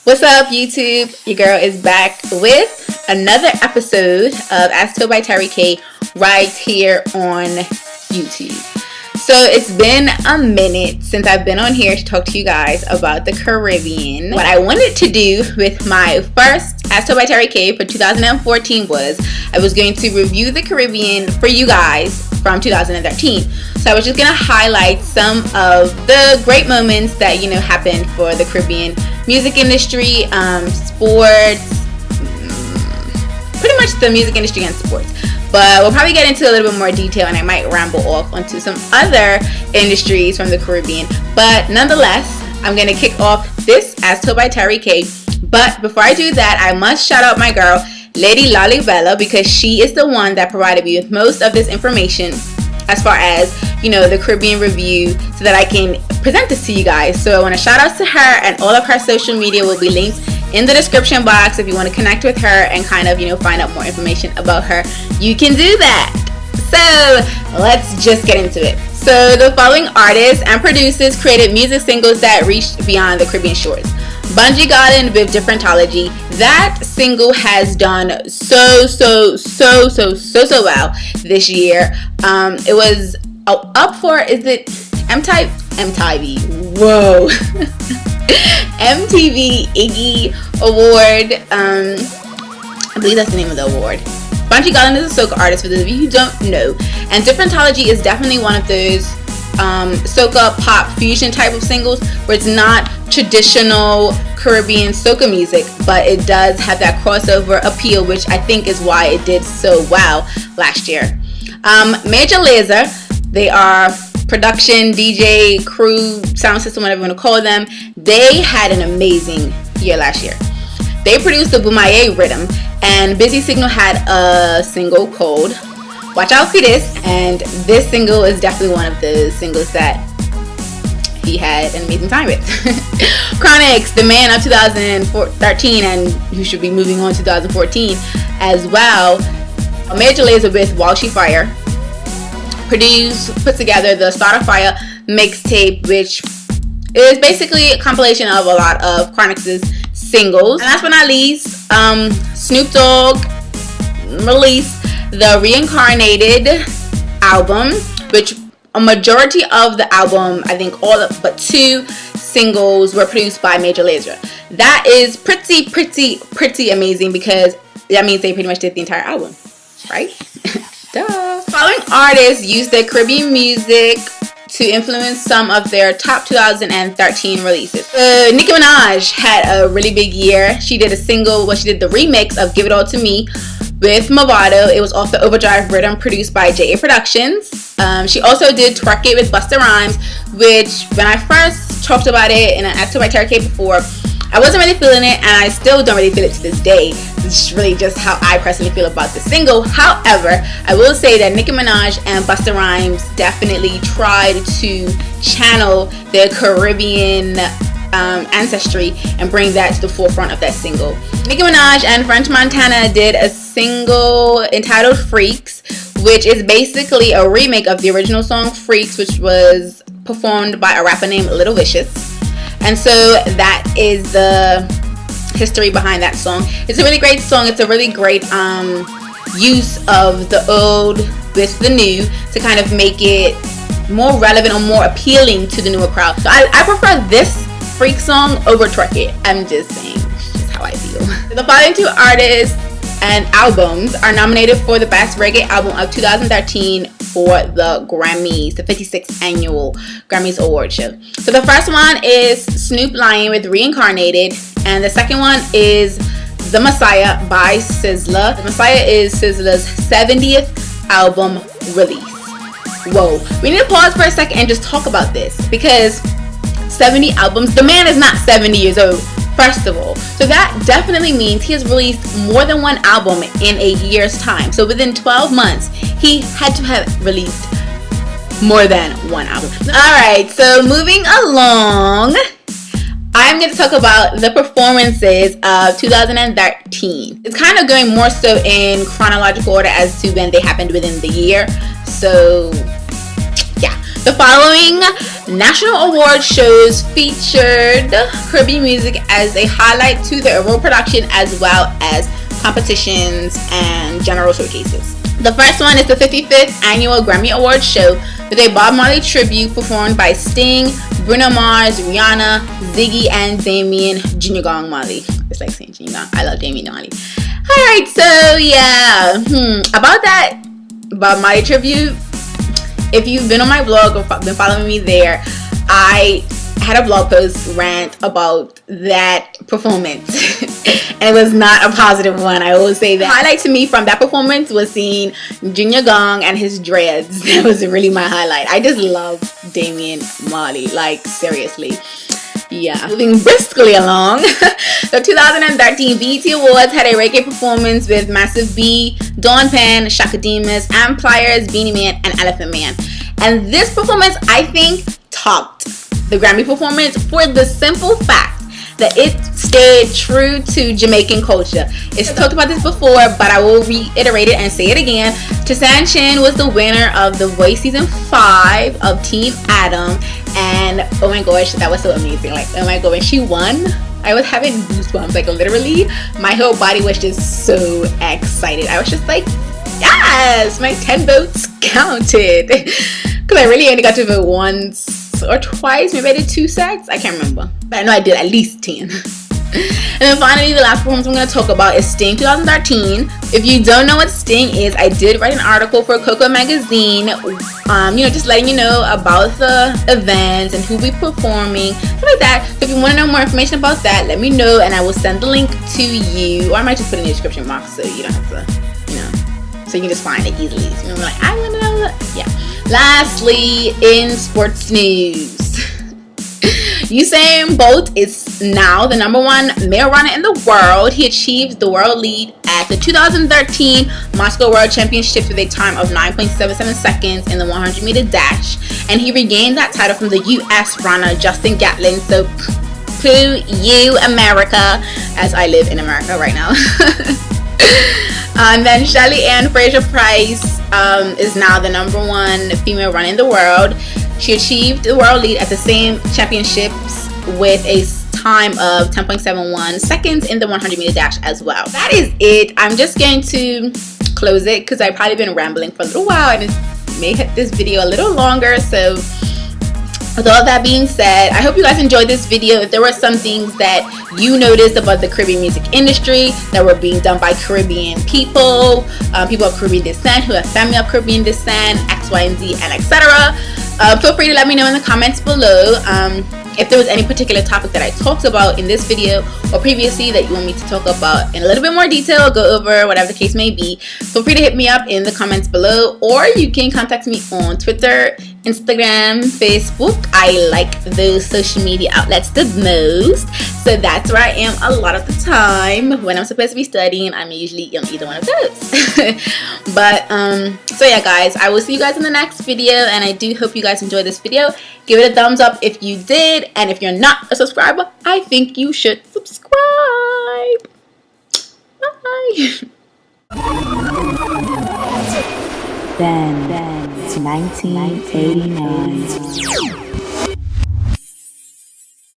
What's up, YouTube? Your girl is back with another episode of As Told by Terri K right here on YouTube. So it's been a minute since I've been on here to talk to you guys about the Caribbean. What I wanted to do with my first As Told by Terri K for 2014 was I was going to review the Caribbean for you guys from 2013. So I was just going to highlight some of the great moments that, happened for the Caribbean music industry, sports, pretty much the music industry and sports. But we'll probably get into a little bit more detail, and I might ramble off onto some other industries from the Caribbean. But nonetheless, I'm going to kick off this As Told by Terri K. But before I do that, I must shout out my girl, Lady Lalibella, because she is the one that provided me with most of this information as far as, the Caribbean review, so that I can present this to you guys. So I want to shout out to her, and all of her social media will be linked in the description box. If you want to connect with her and kind of, find out more information about her, you can do that. So let's just get into it. So the following artists and producers created music singles that reached beyond the Caribbean shores. Bungee Garden with Differentology. That single has done so well this year. It was up for, is it MTV? Whoa. MTV Iggy Award. I believe that's the name of the award. Bungee Garden is a soca artist, for those of you who don't know. And Differentology is definitely one of those soca pop fusion type of singles where it's not traditional Caribbean soca music, but it does have that crossover appeal, which I think is why it did so well last year. Major Lazer, they are production, DJ, crew, sound system, whatever you want to call them. They had an amazing year last year. They produced the Boomaye rhythm, and Busy Signal had a single called Watch Out For This, and this single is definitely one of the singles that he had an amazing time with. Chronix, the man of 2013, and who should be moving on to 2014 as well. Major Lazer with While She Fire put together the Start a Fire mixtape, which is basically a compilation of a lot of Chronix's singles. And last but not least, Snoop Dogg released the Reincarnated album, which a majority of the album, I think all but 2 singles were produced by Major Lazer. That is pretty amazing, because that means they pretty much did the entire album, right? Duh. Following artists used their Caribbean music to influence some of their top 2013 releases. Nicki Minaj had a really big year. She did she did the remix of Give It All To Me with Movado. It was off the Overdrive rhythm, produced by JA Productions. She also did Twerk It with Busta Rhymes, which when I first talked about it in an As Told by Terri K before, I wasn't really feeling it, and I still don't really feel it to this day. It's really just how I personally feel about the single. However, I will say that Nicki Minaj and Busta Rhymes definitely tried to channel their Caribbean ancestry and bring that to the forefront of that single. Nicki Minaj and French Montana did a single entitled Freaks, which is basically a remake of the original song Freaks, which was performed by a rapper named Little Vicious. And so that is the history behind that song. It's a really great song. It's a really great use of the old with the new to kind of make it more relevant or more appealing to the newer crowd. So I prefer this Freak song over Twerk It. I'm just saying, it's just how I feel. The following 2 artists and albums are nominated for the Best Reggae Album of 2013 for the Grammys, the 56th Annual Grammys Award Show. So the first one is Snoop Lion with Reincarnated, and the second one is The Messiah by SZA. The Messiah is SZA's 70th album release. Whoa, we need to pause for a second and just talk about this, because 70 albums, the man is not 70 years old, first of all. So that definitely means he has released more than one album in a year's time. So within 12 months, he had to have released more than one album. Alright, so moving along, I'm going to talk about the performances of 2013. It's kind of going more so in chronological order as to when they happened within the year. So yeah, the following National award shows featured Caribbean music as a highlight to the overall production, as well as competitions and general showcases. The first one is the 55th annual Grammy Awards show with a Bob Marley tribute performed by Sting, Bruno Mars, Rihanna, Ziggy, and Damian Junior Gong Marley. It's like saying Junior Gong. I love Damian Marley. Alright, so yeah, about that Bob Marley tribute, if you've been on my blog or been following me there, I had a blog post rant about that performance and it was not a positive one. I always say that. The highlight to me from that performance was seeing Junior Gong and his dreads. That was really my highlight. I just love Damian Marley, like seriously. Yeah, moving briskly along. The 2013 BET Awards had a reggae performance with Massive B, Dawn Penn, Shaka Demus, Amp Pliers, Beanie Man, and Elephant Man. And this performance, I think, topped the Grammy performance for the simple fact that it stayed true to Jamaican culture. It's talked about this before, but I will reiterate it and say it again. Tasan Chin was the winner of The Voice Season 5 of Team Adam, and oh my gosh, that was so amazing. Like, oh my god, when she won, I was having goosebumps. Like, literally, my whole body was just so excited. I was just like, yes, my 10 votes counted. Because I really only got to vote once or twice. Maybe I did 2 sets. I can't remember. But I know I did at least 10. And then finally, the last performance I'm going to talk about is Sting 2013. If you don't know what Sting is, I did write an article for Coco Magazine, just letting you know about the events and who we performing, stuff like that. So if you want to know more information about that, let me know and I will send the link to you. Or I might just put it in the description box so you don't have to, so you can just find it easily. So you're like, I want to know that. Yeah. Lastly, in sports news, Usain Bolt is now the #1 male runner in the world. He achieved the world lead at the 2013 Moscow World Championships with a time of 9.77 seconds in the 100-meter dash, and he regained that title from the U.S. runner Justin Gatlin. So, poo you, America, as I live in America right now. And then Shelly Ann Fraser-Price is now the #1 female runner in the world. She achieved the world lead at the same championships with a time of 10.71 seconds in the 100-meter dash as well. That is it. I'm just going to close it because I've probably been rambling for a little while and it made this video a little longer. So with all that being said, I hope you guys enjoyed this video. If there were some things that you noticed about the Caribbean music industry that were being done by Caribbean people, people of Caribbean descent, who have family of Caribbean descent, X, Y, and Z, and etc., feel free to let me know in the comments below. If there was any particular topic that I talked about in this video or previously that you want me to talk about in a little bit more detail or go over, whatever the case may be, feel free to hit me up in the comments below, or you can contact me on Twitter, Instagram, Facebook. I like those social media outlets the most, so that's where I am a lot of the time. When I'm supposed to be studying, I'm usually on either one of those. But so yeah guys, I will see you guys in the next video, and I do hope you guys enjoyed this video. Give it a thumbs up if you did, and if you're not a subscriber, I think you should subscribe. Bye. Then to 1989.